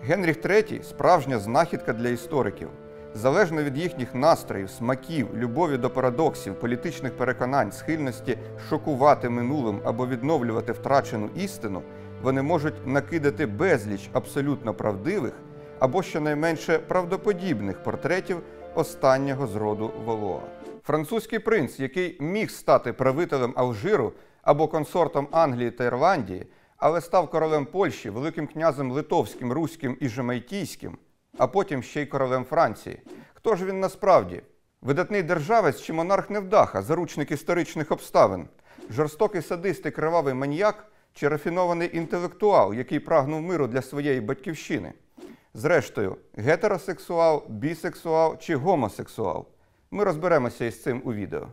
Генріх III – справжня знахідка для істориків. Залежно від їхніх настроїв, смаків, любові до парадоксів, політичних переконань, схильності шокувати минулим або відновлювати втрачену істину, вони можуть накидати безліч абсолютно правдивих або щонайменше правдоподібних портретів останнього з роду Валуа. Французький принц, який міг стати правителем Алжиру або консортом Англії та Ірландії, але став королем Польщі, великим князем литовським, руським і жемайтійським, а потім ще й королем Франції. Хто ж він насправді? Видатний державець чи монарх-невдаха, заручник історичних обставин? Жорстокий садист і кривавий маніяк чи рафінований інтелектуал, який прагнув миру для своєї батьківщини? Зрештою, гетеросексуал, бісексуал чи гомосексуал? Ми розберемося із цим у відео.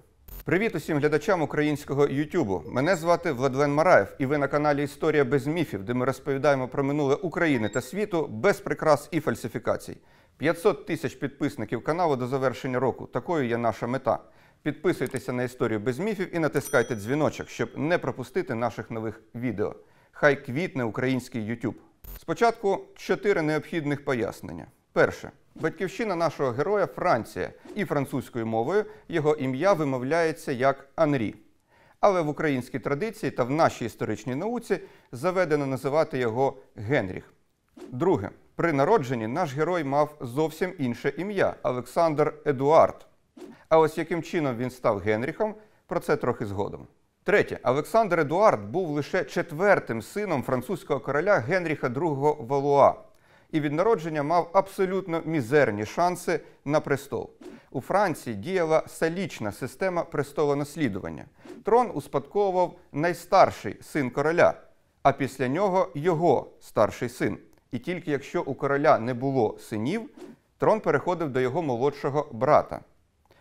Привіт усім глядачам українського Ютубу. Мене звати Владлен Мараєв, і ви на каналі «Історія без міфів», де ми розповідаємо про минуле України та світу без прикрас і фальсифікацій. 500 тисяч підписників каналу до завершення року. Такою є наша мета. Підписуйтеся на «Історію без міфів» і натискайте дзвіночок, щоб не пропустити наших нових відео. Хай квітне український Ютуб. Спочатку 4 необхідних пояснення. Перше. Батьківщина нашого героя – Франція, і французькою мовою його ім'я вимовляється як Анрі. Але в українській традиції та в нашій історичній науці заведено називати його Генріх. Друге. При народженні наш герой мав зовсім інше ім'я – Олександр Едуард. А ось яким чином він став Генріхом – про це трохи згодом. Третє. Олександр Едуард був лише 4-тим сином французького короля Генріха II Валуа. І від народження мав абсолютно мізерні шанси на престол. У Франції діяла салічна система престолонаслідування. Трон успадковував найстарший син короля, а після нього його старший син. І тільки якщо у короля не було синів, трон переходив до його молодшого брата.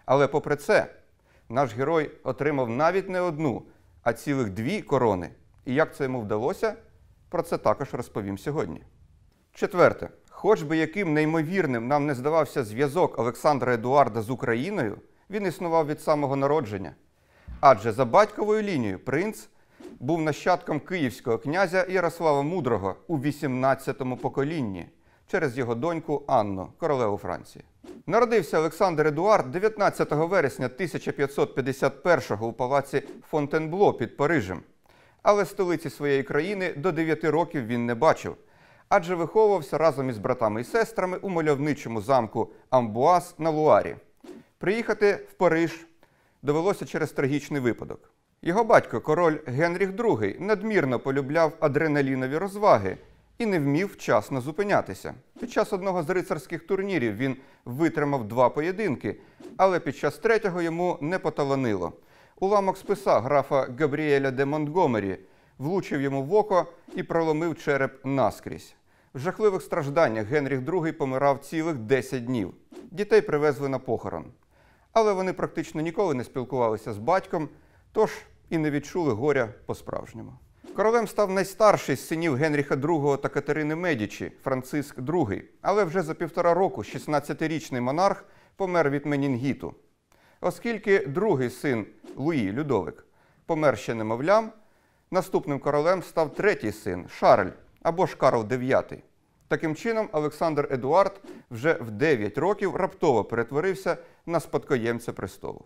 Але попри це, наш герой отримав навіть не одну, а цілих 2 корони. І як це йому вдалося, про це також розповім сьогодні. Четверте. Хоч би яким неймовірним нам не здавався зв'язок Олександра Едуарда з Україною, він існував від самого народження. Адже за батьковою лінією принц був нащадком київського князя Ярослава Мудрого у 18-му поколінні через його доньку Анну, королеву Франції. Народився Олександр Едуард 19 вересня 1551-го у палаці Фонтенбло під Парижем. Але столиці своєї країни до 9 років він не бачив, адже виховувався разом із братами і сестрами у мальовничому замку Амбуаз на Луарі. Приїхати в Париж довелося через трагічний випадок. Його батько, король Генріх II, надмірно полюбляв адреналінові розваги і не вмів вчасно зупинятися. Під час одного з рицарських турнірів він витримав 2 поєдинки, але під час 3-го йому не поталанило. Уламок списа графа Габріеля де Монтгомері влучив йому в око і проломив череп наскрізь. В жахливих стражданнях Генріх II помирав цілих 10 днів. Дітей привезли на похорон. Але вони практично ніколи не спілкувалися з батьком, тож і не відчули горя по-справжньому. Королем став найстарший з синів Генріха II та Катерини Медічі – Франциск II. Але вже за 1,5 року 16-річний монарх помер від менінгіту. Оскільки другий син Луї, Людовик, помер ще немовлям, наступним королем став 3-й син – Шарль, або ж Карл IX. Таким чином, Олександр Едуард вже в 9 років раптово перетворився на спадкоємця престолу.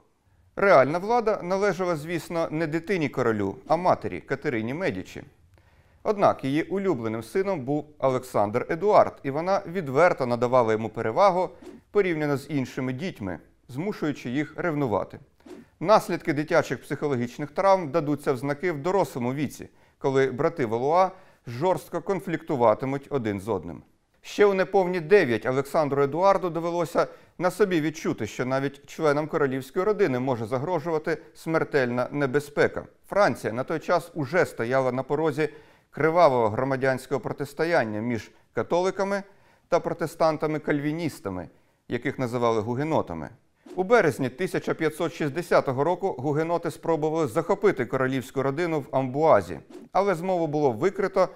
Реальна влада належала, звісно, не дитині королю, а матері Катерині Медічі. Однак її улюбленим сином був Олександр Едуард, і вона відверто надавала йому перевагу порівняно з іншими дітьми, змушуючи їх ревнувати. Наслідки дитячих психологічних травм дадуться в знаки в дорослому віці, коли брати Валуа жорстко конфліктуватимуть один з одним. Ще у неповні 9 Олександру Едуарду довелося на собі відчути, що навіть членам королівської родини може загрожувати смертельна небезпека. Франція на той час уже стояла на порозі кривавого громадянського протистояння між католиками та протестантами-кальвіністами, яких називали гугенотами. У березні 1560 року гугеноти спробували захопити королівську родину в Амбуазі, але змову було викрито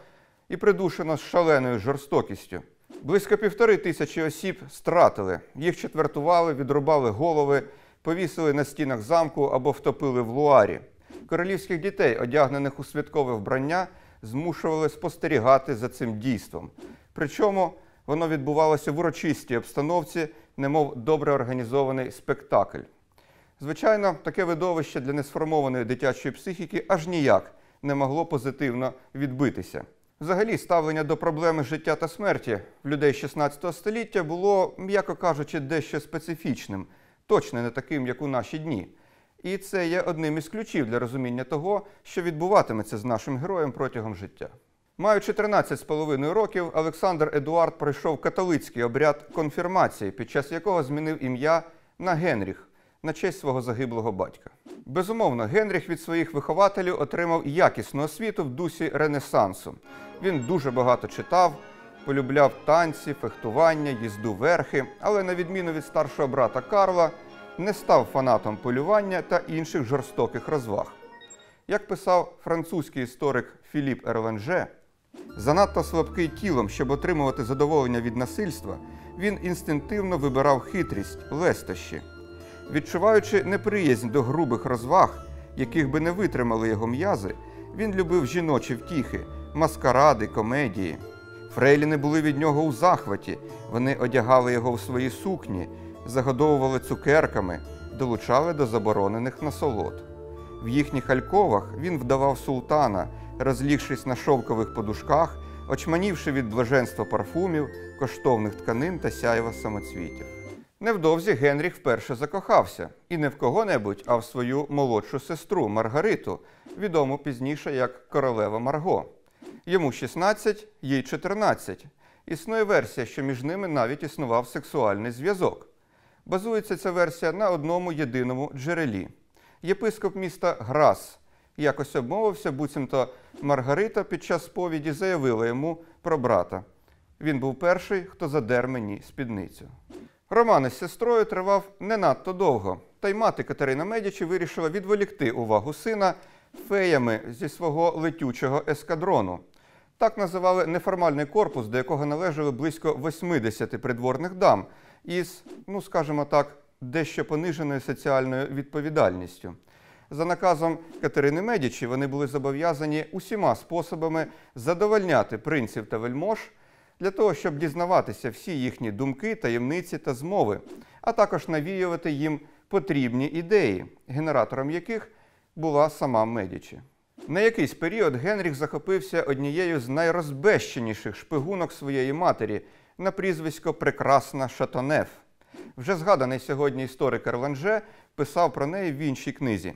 і придушено з шаленою жорстокістю. Близько 1500 осіб стратили, їх четвертували, відрубали голови, повісили на стінах замку або втопили в Луарі. Королівських дітей, одягнених у святкове вбрання, змушували спостерігати за цим дійством. Причому Воно відбувалося в урочистій обстановці, немов добре організований спектакль. Звичайно, таке видовище для несформованої дитячої психіки аж ніяк не могло позитивно відбитися. Взагалі, ставлення до проблеми життя та смерті в людей 16 століття було, м'яко кажучи, дещо специфічним, точно не таким, як у наші дні. І це є одним із ключів для розуміння того, що відбуватиметься з нашим героєм протягом життя. Маючи 13,5 років, Олександр Едуард пройшов католицький обряд конфірмації, під час якого змінив ім'я на Генріх, на честь свого загиблого батька. Безумовно, Генріх від своїх вихователів отримав якісну освіту в дусі Ренесансу. Він дуже багато читав, полюбляв танці, фехтування, їзду верхи, але на відміну від старшого брата Карла, не став фанатом полювання та інших жорстоких розваг. Як писав французький історик Філіп Ерленже, занадто слабкий тілом, щоб отримувати задоволення від насильства, він інстинктивно вибирав хитрість, лестощі. Відчуваючи неприязнь до грубих розваг, яких би не витримали його м'язи, він любив жіночі втіхи, маскаради, комедії. Фрейліни були від нього у захваті, вони одягали його в свої сукні, загодовували цукерками, долучали до заборонених насолод. В їхніх альковах він вдавав султана, розлігшись на шовкових подушках, очманівши від блаженства парфумів, коштовних тканин та сяєва самоцвітів. Невдовзі Генріх вперше закохався. І не в кого-небудь, а в свою молодшу сестру Маргариту, відому пізніше як королева Марго. Йому 16, їй 14. Існує версія, що між ними навіть існував сексуальний зв'язок. Базується ця версія на одному єдиному джерелі. Єпископ міста Грас якось обмовився, буцімто Маргарита під час сповіді заявила йому про брата. Він був перший, хто задер мені спідницю. Роман із сестрою тривав не надто довго, та й мати Катерина Медічі вирішила відволікти увагу сина феями зі свого летючого ескадрону. Так називали неформальний корпус, до якого належали близько 80 придворних дам із, скажімо так, дещо пониженою соціальною відповідальністю. За наказом Катерини Медічі вони були зобов'язані усіма способами задовольняти принців та вельмож, для того, щоб дізнаватися всі їхні думки, таємниці та змови, а також навіювати їм потрібні ідеї, генератором яких була сама Медічі. На якийсь період Генріх захопився однією з найрозбещеніших шпигунок своєї матері на прізвисько Прекрасна Шатонеф. Вже згаданий сьогодні історик Ерленже писав про неї в іншій книзі.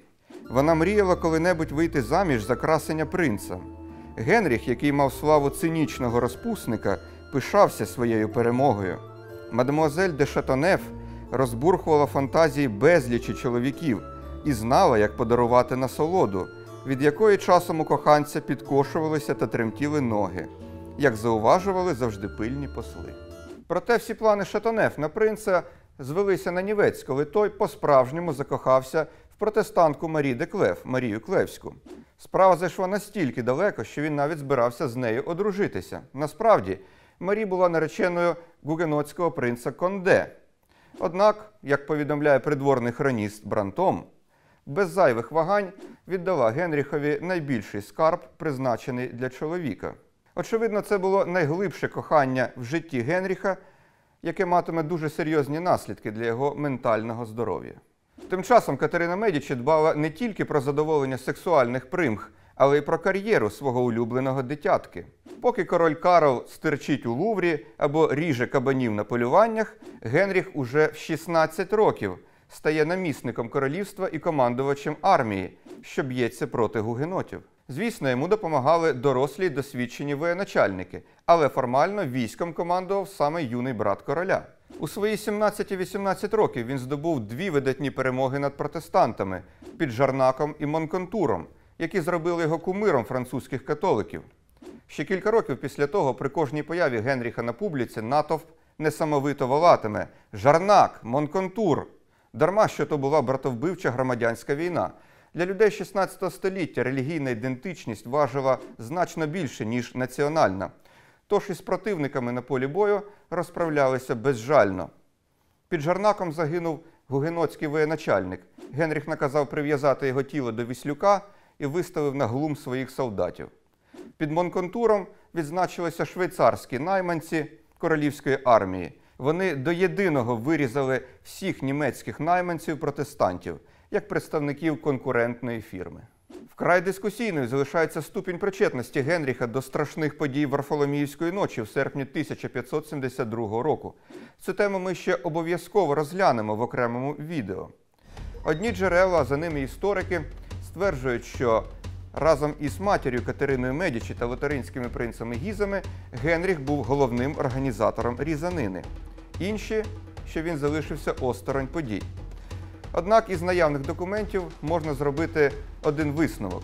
Вона мріяла коли-небудь вийти заміж за красення принца. Генріх, який мав славу цинічного розпусника, пишався своєю перемогою. Мадемуазель де Шатонеф розбурхувала фантазії безлічі чоловіків і знала, як подарувати насолоду, від якої часом у коханця підкошувалися та тремтіли ноги, як зауважували завжди пильні посли. Проте всі плани Шатонеф на принца звелися на нівець, коли той по-справжньому закохався в протестантку Марі де Клев, Марію Клевську. Справа зайшла настільки далеко, що він навіть збирався з нею одружитися. Насправді, Марі була нареченою гугенотського принца Конде. Однак, як повідомляє придворний хроніст Брантом, без зайвих вагань віддала Генріхові найбільший скарб, призначений для чоловіка. Очевидно, це було найглибше кохання в житті Генріха, яке матиме дуже серйозні наслідки для його ментального здоров'я. Тим часом Катерина Медічі дбала не тільки про задоволення сексуальних примх, але й про кар'єру свого улюбленого дитятки. Поки король Карл стирчить у Луврі або ріже кабанів на полюваннях, Генріх уже в 16 років стає намісником королівства і командувачем армії, що б'ється проти гугенотів. Звісно, йому допомагали дорослі й досвідчені воєначальники, але формально військом командував саме юний брат короля. У свої 17-18 років він здобув 2 видатні перемоги над протестантами – під Жарнаком і Монконтуром, які зробили його кумиром французьких католиків. Ще кілька років після того при кожній появі Генріха на публіці натовп несамовито волатиме «Жарнак! Монконтур!». Дарма, що то була братовбивча громадянська війна. Для людей 16 століття релігійна ідентичність важила значно більше, ніж національна. Тож із противниками на полі бою розправлялися безжально. Під Жарнаком загинув гугенотський воєначальник. Генріх наказав прив'язати його тіло до віслюка і виставив на глум своїх солдатів. Під Монконтуром відзначилися швейцарські найманці, королівської армії. Вони до єдиного вирізали всіх німецьких найманців-протестантів, як представників конкурентної фірми. Вкрай дискусійною залишається ступінь причетності Генріха до страшних подій Варфоломіївської ночі в серпні 1572 року. Цю тему ми ще обов'язково розглянемо в окремому відео. Одні джерела, а за ними історики, стверджують, що разом із матір'ю Катериною Медічі та лотаринськими принцами Гізами Генріх був головним організатором різанини. Інші, що він залишився осторонь подій. Однак із наявних документів можна зробити один висновок.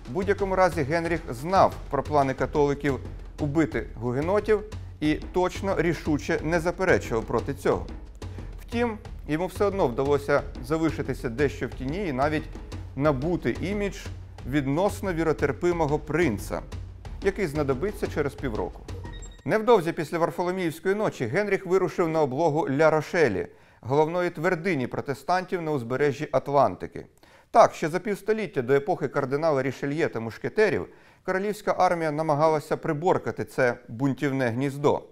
В будь-якому разі Генріх знав про плани католиків убити гугенотів і точно рішуче не заперечував проти цього. Втім, йому все одно вдалося залишитися дещо в тіні і навіть набути імідж відносно віротерпимого принца, який знадобиться через півроку. Невдовзі після Варфоломіївської ночі Генріх вирушив на облогу Ля-Рошелі, головної твердині протестантів на узбережжі Атлантики. Так, ще за півстоліття до епохи кардинала Рішельє та мушкетерів королівська армія намагалася приборкати це бунтівне гніздо.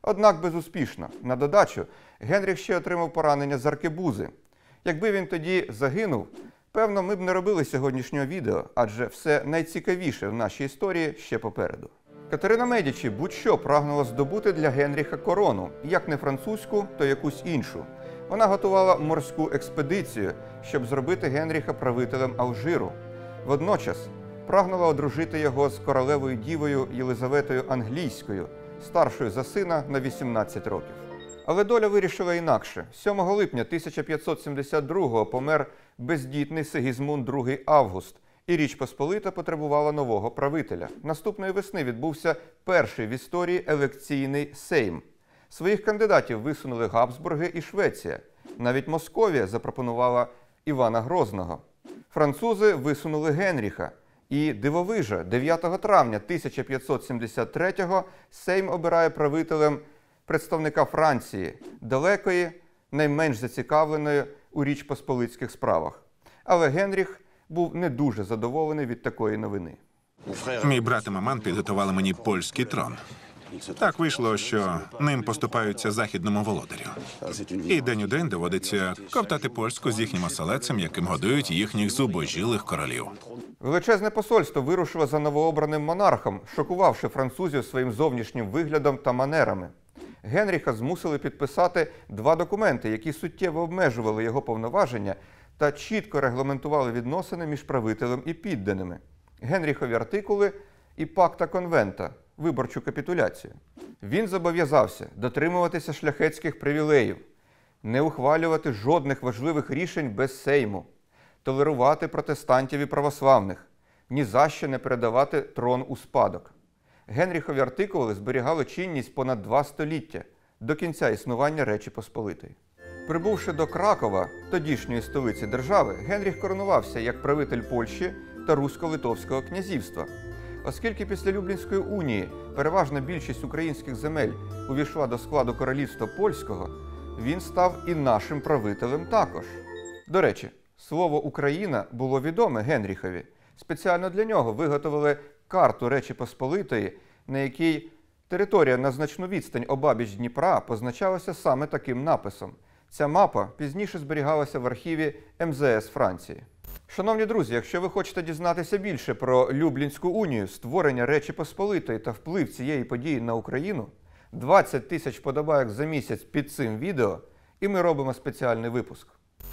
Однак безуспішно. На додачу, Генріх ще отримав поранення з аркебузи. Якби він тоді загинув, певно, ми б не робили сьогоднішнього відео, адже все найцікавіше в нашій історії ще попереду. Катерина Медічі будь-що прагнула здобути для Генріха корону, як не французьку, то якусь іншу. Вона готувала морську експедицію, щоб зробити Генріха правителем Алжиру. Водночас прагнула одружити його з королевою дівою Єлизаветою Англійською, старшою за сина на 18 років. Але доля вирішила інакше. 7 липня 1572-го помер бездітний Сигізмунд II Август, і Річ Посполита потребувала нового правителя. Наступної весни відбувся перший в історії елекційний Сейм. Своїх кандидатів висунули Габсбурги і Швеція. Навіть Московія запропонувала Івана Грозного. Французи висунули Генріха. І дивовижа, 9 травня 1573-го Сейм обирає правителем представника Франції, далекої, найменш зацікавленої у Річ Посполицьких справах. Але Генріх був не дуже задоволений від такої новини. Мій брат і маман підготували мені польський трон. Так вийшло, що ним поступаються західному володарю. І день у день доводиться ковтати польську з їхнім оселедцем, яким годують їхніх зубожілих королів. Величезне посольство вирушило за новообраним монархом, шокувавши французів своїм зовнішнім виглядом та манерами. Генріха змусили підписати 2 документи, які суттєво обмежували його повноваження та чітко регламентували відносини між правителем і підданими. Генріхові артикули і пакта конвента – виборчу капітуляцію. Він зобов'язався дотримуватися шляхетських привілеїв, не ухвалювати жодних важливих рішень без Сейму, толерувати протестантів і православних, ні за що не передавати трон у спадок. Генріхові артикули зберігали чинність понад 2 століття, до кінця існування Речі Посполитої. Прибувши до Кракова, тодішньої столиці держави, Генріх коронувався як правитель Польщі та Русько-Литовського князівства. Оскільки після Люблінської унії переважна більшість українських земель увійшла до складу королівства польського, він став і нашим правителем також. До речі, слово «Україна» було відоме Генріхові. Спеціально для нього виготовили карту Речі Посполитої, на якій територія на значну відстань обабіч Дніпра позначалася саме таким написом. Ця мапа пізніше зберігалася в архіві МЗС Франції. Шановні друзі, якщо ви хочете дізнатися більше про Люблінську унію, створення Речі Посполитої та вплив цієї події на Україну, 20 тисяч вподобайок за місяць під цим відео, і ми робимо спеціальний випуск.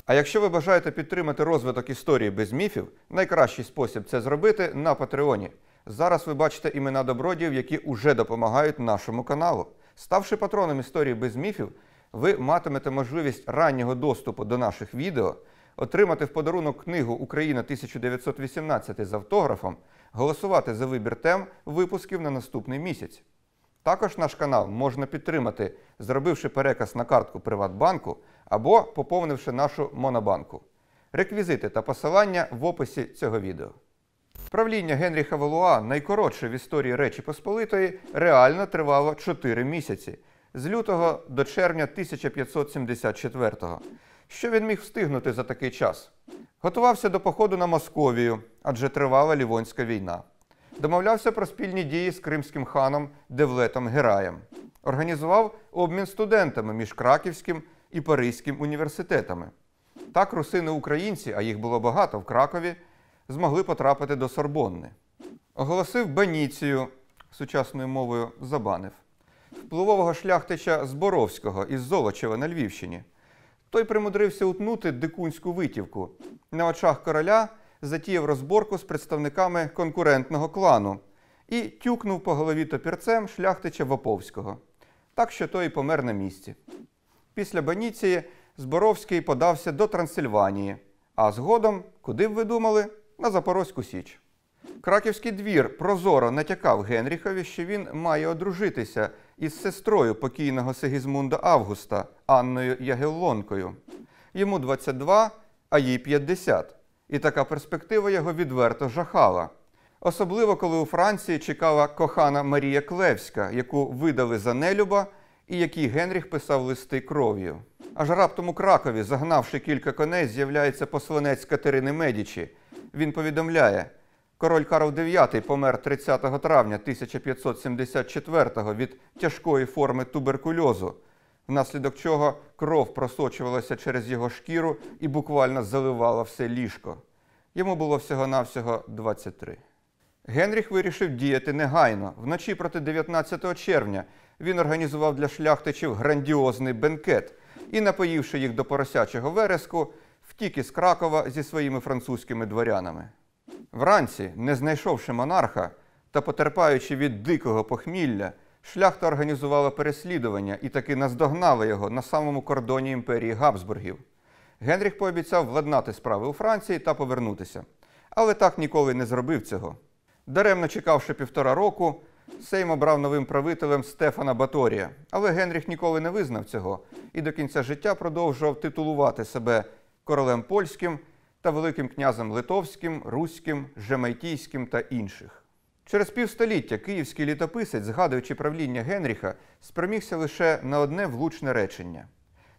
А якщо ви бажаєте підтримати розвиток історії без міфів, найкращий спосіб це зробити на Патреоні. Зараз ви бачите імена добродіїв, які уже допомагають нашому каналу. Ставши патроном історії без міфів, ви матимете можливість раннього доступу до наших відео, отримати в подарунок книгу «Україна 1918» з автографом, голосувати за вибір тем випусків на наступний місяць. Також наш канал можна підтримати, зробивши переказ на картку Приватбанку або поповнивши нашу Монобанку. Реквізити та посилання в описі цього відео. Правління Генріха Валуа, найкоротше в історії Речі Посполитої, реально тривало 4 місяці – з лютого до червня 1574-го. Що він міг встигнути за такий час? Готувався до походу на Московію, адже тривала Лівонська війна. Домовлявся про спільні дії з кримським ханом Девлетом Гераєм. Організував обмін студентами між Краківським і Паризьким університетами. Так русини-українці, а їх було багато в Кракові, змогли потрапити до Сорбонни. Оголосив баніцію, сучасною мовою забанив, впливового шляхтича Зборовського із Золочева на Львівщині. Той примудрився утнути дикунську витівку. На очах короля затіяв розборку з представниками конкурентного клану і тюкнув по голові топірцем шляхтича Воповського. Так що той і помер на місці. Після баніції Зборовський подався до Трансильванії, а згодом, куди б ви думали, на Запорозьку Січ. Краківський двір прозоро натякав Генріхові, що він має одружитися із сестрою покійного Сигізмунда Августа, Анною Ягеллонкою. Йому 22, а їй 50. І така перспектива його відверто жахала. Особливо, коли у Франції чекала кохана Марія Клевська, яку видали за нелюба і якій Генріх писав листи кров'ю. Аж раптом у Кракові, загнавши кілька коней, з'являється посланець Катерини Медічі. Він повідомляє: король Карл IX помер 30 травня 1574-го від тяжкої форми туберкульозу, внаслідок чого кров просочувалася через його шкіру і буквально заливала все ліжко. Йому було всього-навсього 23. Генріх вирішив діяти негайно. Вночі проти 19 червня він організував для шляхтичів грандіозний бенкет і, напоївши їх до поросячого вереску, втік із Кракова зі своїми французькими дворянами. Вранці, не знайшовши монарха та потерпаючи від дикого похмілля, шляхта організувала переслідування і таки наздогнала його на самому кордоні імперії Габсбургів. Генріх пообіцяв владнати справи у Франції та повернутися. Але так ніколи не зробив цього. Даремно чекавши 1,5 року, Сейм обрав новим правителем Стефана Баторія. Але Генріх ніколи не визнав цього і до кінця життя продовжував титулувати себе королем польським та великим князем литовським, руським, жемайтійським та інших. Через півстоліття київський літописець, згадуючи правління Генріха, спромігся лише на одне влучне речення.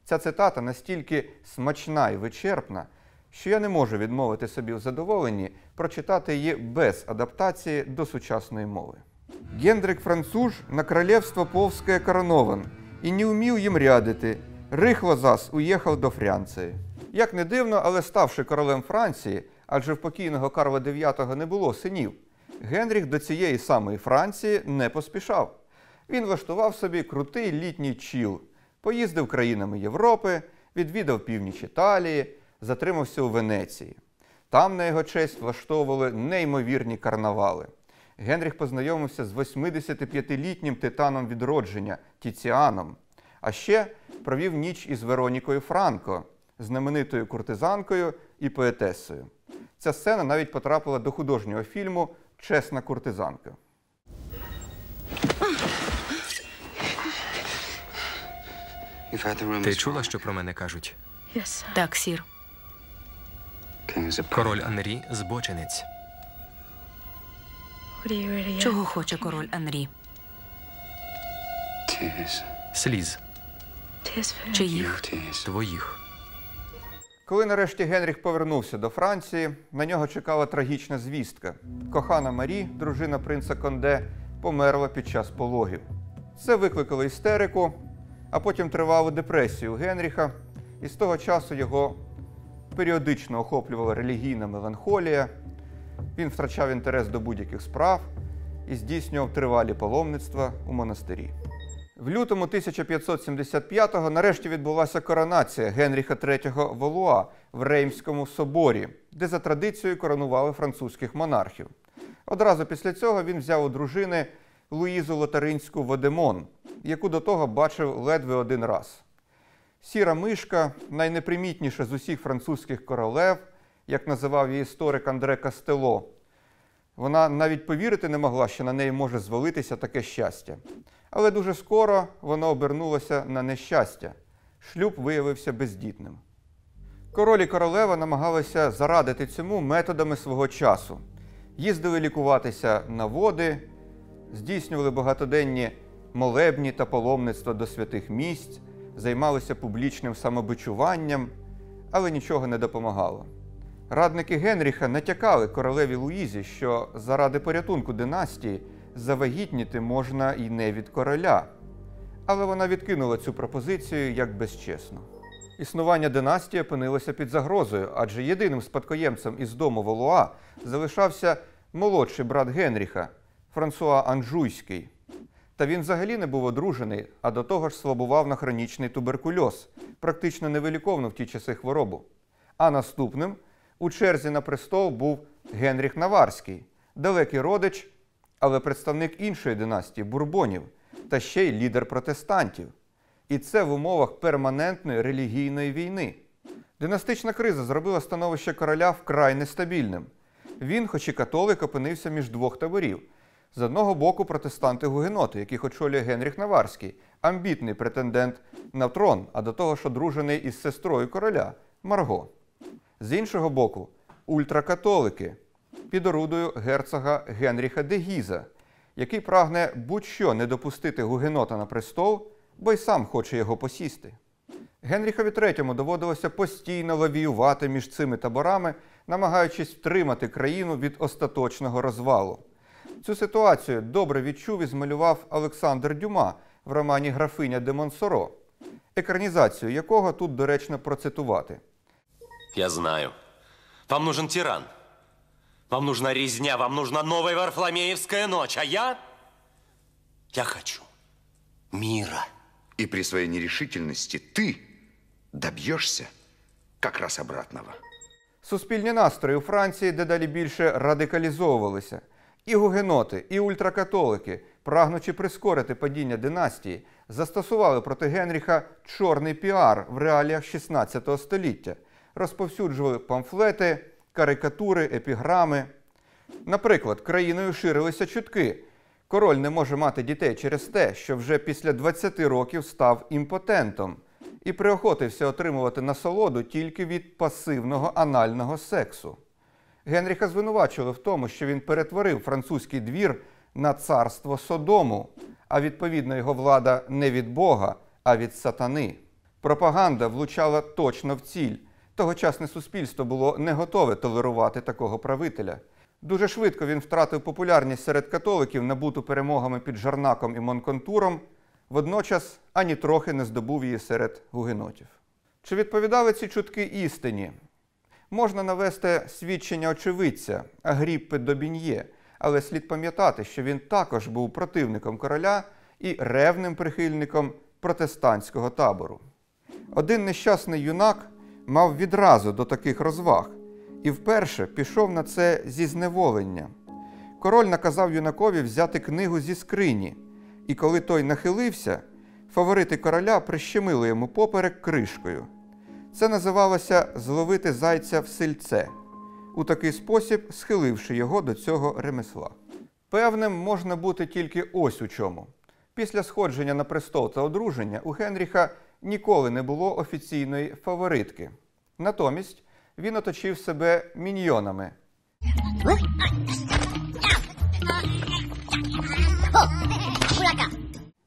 Ця цитата настільки смачна і вичерпна, що я не можу відмовити собі в задоволенні прочитати її без адаптації до сучасної мови. «Гендрик француж на королевство полское коронован, і не умів їм рядити, рихло зас уїхав до Франції». Як не дивно, але ставши королем Франції, адже в покійного Карла IX не було синів, Генріх до цієї самої Франції не поспішав. Він влаштував собі крутий літній чіл, поїздив країнами Європи, відвідав північ Італії, затримався у Венеції. Там на його честь влаштовували неймовірні карнавали. Генріх познайомився з 85-літнім титаном відродження Тіціаном, а ще провів ніч із Веронікою Франко, знаменитою куртизанкою і поетесою. Ця сцена навіть потрапила до художнього фільму «Чесна куртизанка». Ти чула, що про мене кажуть? Так, сір. Король Анрі – збочинець. Чого хоче король Анрі? Сліз. Чиїх? Твоїх. Коли нарешті Генріх повернувся до Франції, на нього чекала трагічна звістка. Кохана Марі, дружина принца Конде, померла під час пологів. Це викликало істерику, а потім тривалу депресію у Генріха, і з того часу його періодично охоплювала релігійна меланхолія, він втрачав інтерес до будь-яких справ і здійснював тривалі паломництва у монастирі. В лютому 1575-го нарешті відбулася коронація Генріха III Валуа в Реймському соборі, де за традицією коронували французьких монархів. Одразу після цього він взяв у дружини Луїзу Лотаринську Водемон, яку до того бачив ледве один раз. Сіра мишка, найнепримітніша з усіх французьких королев, як називав її історик Андре Кастело. Вона навіть повірити не могла, що на неї може звалитися таке щастя. Але дуже скоро воно обернулося на нещастя. Шлюб виявився бездітним. Король і королева намагалися зарадити цьому методами свого часу. Їздили лікуватися на води, здійснювали багатоденні молебні та паломництва до святих місць, займалися публічним самобичуванням, але нічого не допомагало. Радники Генріха натякали королеві Луїзі, що заради порятунку династії завагітніти можна і не від короля. Але вона відкинула цю пропозицію як безчесну. Існування династії опинилося під загрозою, адже єдиним спадкоємцем із дому Валуа залишався молодший брат Генріха – Франсуа Анжуйський. Та він взагалі не був одружений, а до того ж слабував на хронічний туберкульоз, практично невиліковну в ті часи хворобу. А наступним у черзі на престол був Генріх Наварський, далекий родич, але представник іншої династії – Бурбонів, та ще й лідер протестантів. І це в умовах перманентної релігійної війни. Династична криза зробила становище короля вкрай нестабільним. Він, хоч і католик, опинився між двох таборів. З одного боку протестанти-гугеноти, яких очолює Генріх Наварський, амбітний претендент на трон, а до того ж одружений із сестрою короля – Марго. З іншого боку – ультракатолики під орудою герцога Генріха де Гіза, який прагне будь-що не допустити гугенота на престол, бо й сам хоче його посісти. Генріхові III доводилося постійно лавіювати між цими таборами, намагаючись втримати країну від остаточного розвалу. Цю ситуацію добре відчув і змалював Олександр Дюма в романі «Графиня де Монсоро», екранізацію якого тут доречно процитувати. Я знаю. Вам нужен тиран. Вам нужна резня, вам нужна новая Варфоломеевская ночь. А я хочу мира. И при своей нерешительности ты добьешься как раз обратного. Суспільні настрої у Франції дедалі більше радикалізовувалися. І гугеноти, і ультракатолики, прагнучи прискорити падіння династії, застосували проти Генріха чорний піар в реаліях XVI століття. Розповсюджували памфлети, карикатури, епіграми. Наприклад, країною ширилися чутки. Король не може мати дітей через те, що вже після 20 років став імпотентом і приохотився отримувати насолоду тільки від пасивного анального сексу. Генріха звинувачували в тому, що він перетворив французький двір на царство Содому, а відповідно його влада не від Бога, а від сатани. Пропаганда влучала точно в ціль. Тогочасне суспільство було не готове толерувати такого правителя. Дуже швидко він втратив популярність серед католиків, набуту перемогами під Жарнаком і Монконтуром, водночас ані трохи не здобув її серед гугенотів. Чи відповідали ці чутки істині? Можна навести свідчення очевидця Агріппи Добін'є, але слід пам'ятати, що він також був противником короля і ревним прихильником протестантського табору. Один нещасний юнак мав відразу до таких розваг і вперше пішов на це зі зневолення. Король наказав юнакові взяти книгу зі скрині, і коли той нахилився, фаворити короля прищемили йому поперек кришкою. Це називалося «зловити зайця в сельце», у такий спосіб схиливши його до цього ремесла. Певним можна бути тільки ось у чому. Після сходження на престол та одруження у Генріха ніколи не було офіційної фаворитки. Натомість він оточив себе міньйонами.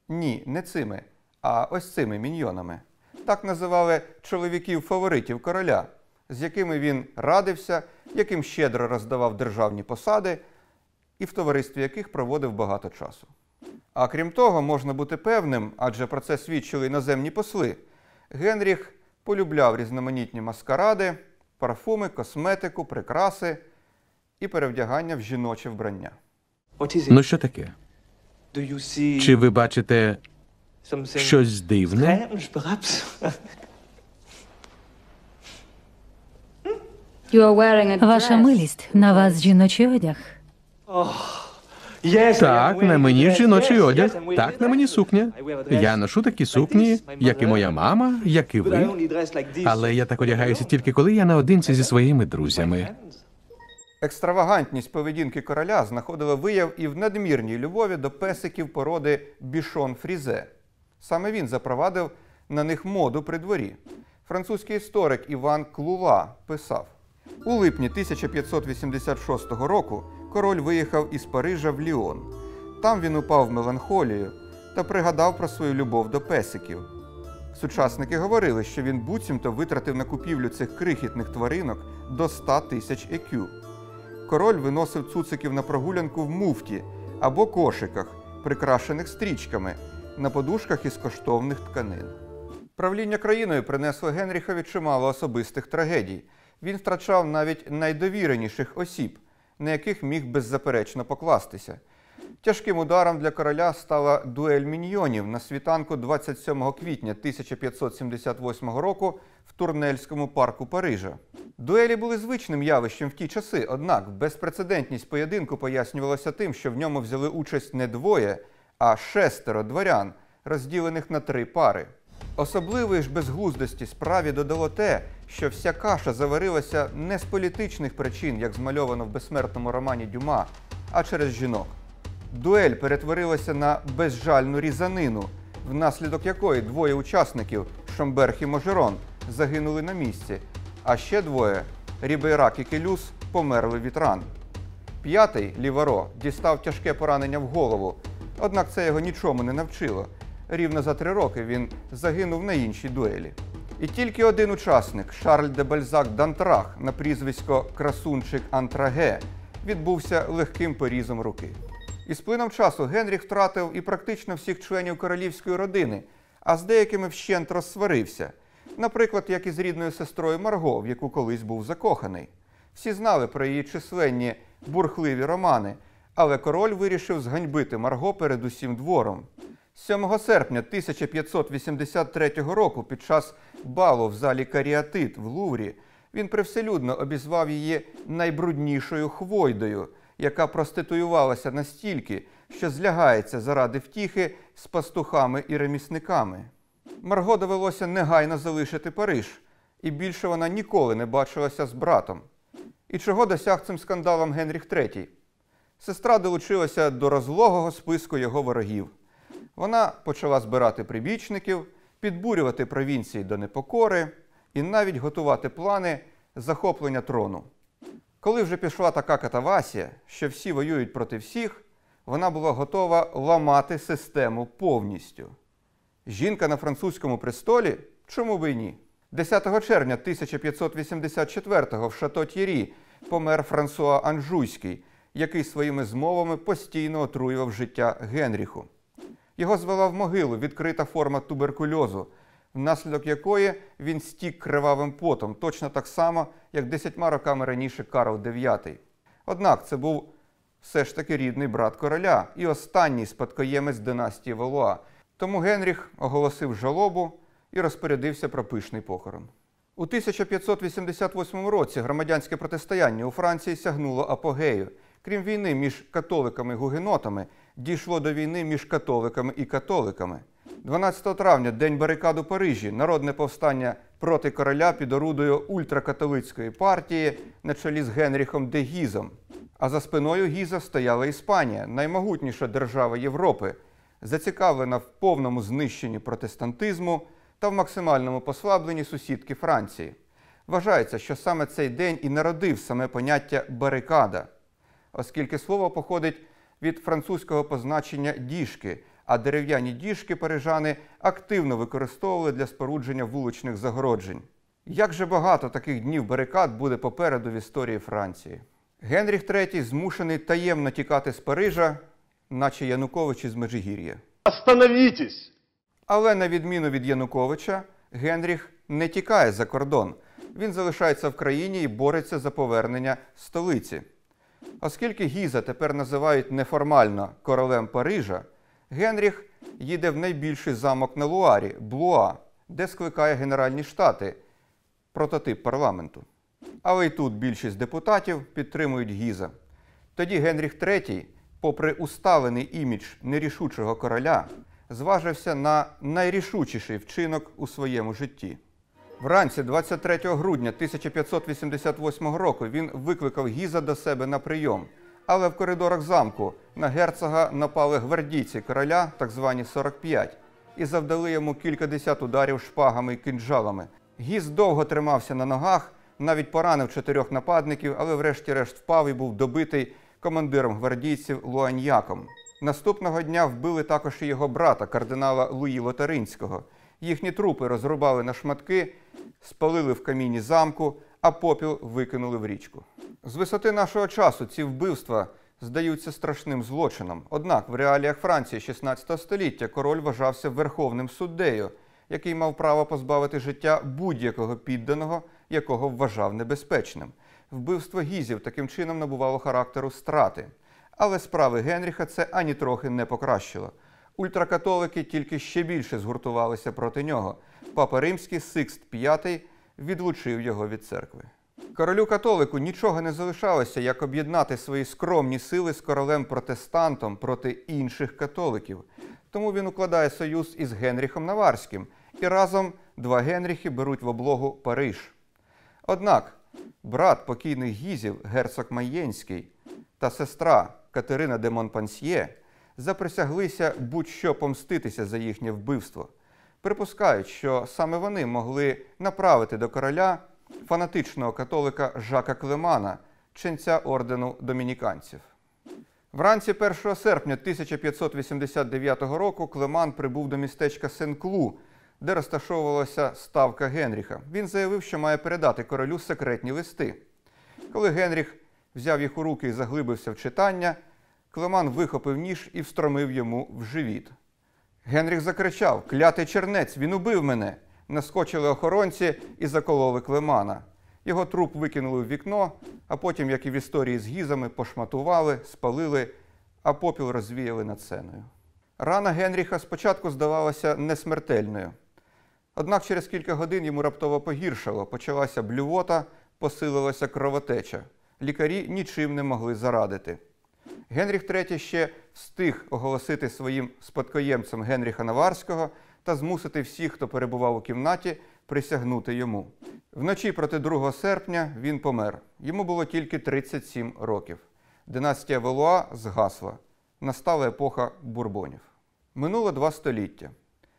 Ні, не цими, а ось цими міньйонами. Так називали чоловіків-фаворитів короля, з якими він радився, яким щедро роздавав державні посади і в товаристві яких проводив багато часу. А крім того, можна бути певним, адже про це свідчили іноземні посли, Генріх полюбляв різноманітні маскаради, парфуми, косметику, прикраси і перевдягання в жіноче вбрання. Ну що таке? Чи ви бачите щось дивне? Ваша милість, на вас жіночий одяг. Так, на мені жіночий одяг. Так, на мені сукня. Я ношу такі сукні, як і моя мама, як і ви. Але я так одягаюся тільки коли я наодинці зі своїми друзями. Екстравагантність поведінки короля знаходила вияв і в надмірній любові до песиків породи бішон фрізе. Саме він запровадив на них моду при дворі. Французький історик Іван Клула писав: у липні 1586 року король виїхав із Парижа в Ліон. Там він упав в меланхолію та пригадав про свою любов до песиків. Сучасники говорили, що він буцімто витратив на купівлю цих крихітних тваринок до 100 тисяч екю. Король виносив цуциків на прогулянку в муфті або кошиках, прикрашених стрічками, на подушках із коштовних тканин. Правління країною принесло Генріхові чимало особистих трагедій. Він втрачав навіть найдовіреніших осіб, на яких міг беззаперечно покластися. Тяжким ударом для короля стала дуель міньйонів на світанку 27 квітня 1578 року в Турнельському парку Парижа. Дуелі були звичним явищем в ті часи, однак безпрецедентність поєдинку пояснювалася тим, що в ньому взяли участь не двоє, а 6 дворян, розділених на 3 пари. Особливої ж безглуздості справі додало те, що вся каша заварилася не з політичних причин, як змальовано в безсмертному романі Дюма, а через жінок. Дуель перетворилася на безжальну різанину, внаслідок якої 2 учасників, Шомберг і Можерон, загинули на місці, а ще 2, Рібейрак і Келюс, померли від ран. 5-й, Ліваро, дістав тяжке поранення в голову, однак це його нічому не навчило. Рівно за 3 роки він загинув на іншій дуелі. І тільки один учасник, Шарль де Бальзак d'Antragues, на прізвисько Красунчик Антраге, відбувся легким порізом руки. Із плином часу Генріх втратив і практично всіх членів королівської родини, а з деякими вщент розсварився. Наприклад, як із рідною сестрою Марго, в яку колись був закоханий. Всі знали про її численні бурхливі романи, але король вирішив зганьбити Марго перед усім двором. 7 серпня 1583 року під час балу в залі Каріатид в Луврі він привселюдно обізвав її найбруднішою хвойдою, яка проституювалася настільки, що злягається заради втіхи з пастухами і ремісниками. Марго довелося негайно залишити Париж, і більше вона ніколи не бачилася з братом. І чого досяг цим скандалом Генріх III? Сестра долучилася до розлогого списку його ворогів. Вона почала збирати прибічників, підбурювати провінції до непокори і навіть готувати плани захоплення трону. Коли вже пішла така катавасія, що всі воюють проти всіх, вона була готова ламати систему повністю. Жінка на французькому престолі? Чому б і ні? 10 червня 1584-го в Шато-Т'єрі помер Франсуа Анжуйський, який своїми змовами постійно отруював життя Генріху. Його звела в могилу відкрита форма туберкульозу, внаслідок якої він стік кривавим потом, точно так само, як 10 роками раніше Карл IX. Однак це був все ж таки рідний брат короля і останній спадкоємець династії Валуа. Тому Генріх оголосив жалобу і розпорядився про пишний похорон. У 1588 році громадянське протистояння у Франції сягнуло апогею. Крім війни між католиками і гугенотами, дійшло до війни між католиками і католиками. 12 травня, день барикад у Парижі, народне повстання проти короля під орудою ультракатолицької партії на чолі з Генріхом де Гізом. А за спиною Гіза стояла Іспанія, наймогутніша держава Європи, зацікавлена в повному знищенні протестантизму та в максимальному послабленні сусідки Франції. Вважається, що саме цей день і народив саме поняття «барикада», оскільки слово походить від французького позначення «діжки», а дерев'яні діжки парижани активно використовували для спорудження вуличних загороджень. Як же багато таких днів барикад буде попереду в історії Франції. Генріх III змушений таємно тікати з Парижа, наче Янукович із Межигір'я. Остановітесь! Але на відміну від Януковича, Генріх не тікає за кордон. Він залишається в країні і бореться за повернення столиці. Оскільки Гіза тепер називають неформально королем Парижа, Генріх їде в найбільший замок на Луарі – Блуа, де скликає Генеральні Штати – прототип парламенту. Але й тут більшість депутатів підтримують Гіза. Тоді Генріх III, попри усталений імідж нерішучого короля, зважився на найрішучіший вчинок у своєму житті. Вранці 23 грудня 1588 року він викликав Гіза до себе на прийом. Але в коридорах замку на герцога напали гвардійці короля, так звані 45, і завдали йому кількадесят ударів шпагами і кинджалами. Гіз довго тримався на ногах, навіть поранив 4 нападників, але врешті-решт впав і був добитий командиром гвардійців Луаньяком. Наступного дня вбили також і його брата, кардинала Луї Лотаринського. Їхні трупи розрубали на шматки, спалили в каміні замку, а попіл викинули в річку. З висоти нашого часу ці вбивства здаються страшним злочином. Однак в реаліях Франції 16 століття король вважався верховним суддею, який мав право позбавити життя будь-якого підданого, якого вважав небезпечним. Вбивство гізів таким чином набувало характеру страти. Але справи Генріха це ані трохи не покращило. Ультракатолики тільки ще більше згуртувалися проти нього. Папа Римський Сикст V відлучив його від церкви. Королю-католику нічого не залишалося, як об'єднати свої скромні сили з королем-протестантом проти інших католиків. Тому він укладає союз із Генріхом Наварським, і разом два Генріхи беруть в облогу Париж. Однак брат покійних гізів, герцог Майєнський, та сестра Катерина де Монпансьє заприсяглися будь-що помститися за їхнє вбивство. Припускають, що саме вони могли направити до короля фанатичного католика Жака Клемана, ченця ордену домініканців. Вранці 1 серпня 1589 року Клеман прибув до містечка Сен-Клу, де розташовувалася ставка Генріха. Він заявив, що має передати королю секретні листи. Коли Генріх взяв їх у руки і заглибився в читання, Клеман вихопив ніж і встромив йому в живіт. Генріх закричав: «Клятий чернець, він убив мене!» Наскочили охоронці і закололи Клемана. Його труп викинули в вікно, а потім, як і в історії з гізами, пошматували, спалили, а попіл розвіяли над Сеною. Рана Генріха спочатку здавалася несмертельною. Однак через кілька годин йому раптово погіршало, почалася блювота, посилилася кровотеча. Лікарі нічим не могли зарадити. Генріх III ще встиг оголосити своїм спадкоємцем Генріха Наварського та змусити всіх, хто перебував у кімнаті, присягнути йому. Вночі проти 2 серпня він помер. Йому було тільки 37 років. Династія Валуа згасла. Настала епоха Бурбонів. Минуло 2 століття.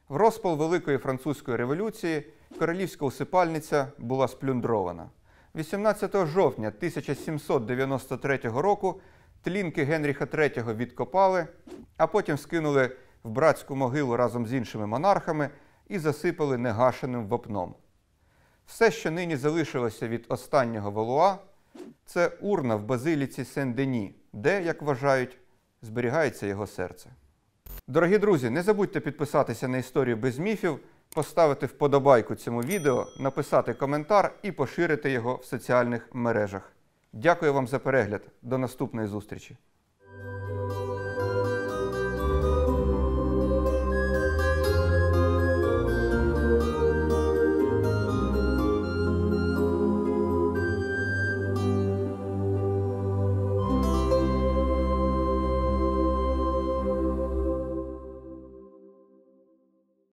В розпал Великої Французької революції королівська усипальниця була сплюндрована. 18 жовтня 1793 року тлінки Генріха III відкопали, а потім скинули в братську могилу разом з іншими монархами і засипали негашеним вапном. Все, що нині залишилося від останнього Валуа, це урна в базиліці Сен-Дені, де, як вважають, зберігається його серце. Дорогі друзі, не забудьте підписатися на «Історію без міфів», поставити вподобайку цьому відео, написати коментар і поширити його в соціальних мережах. Дякую вам за перегляд. До наступної зустрічі.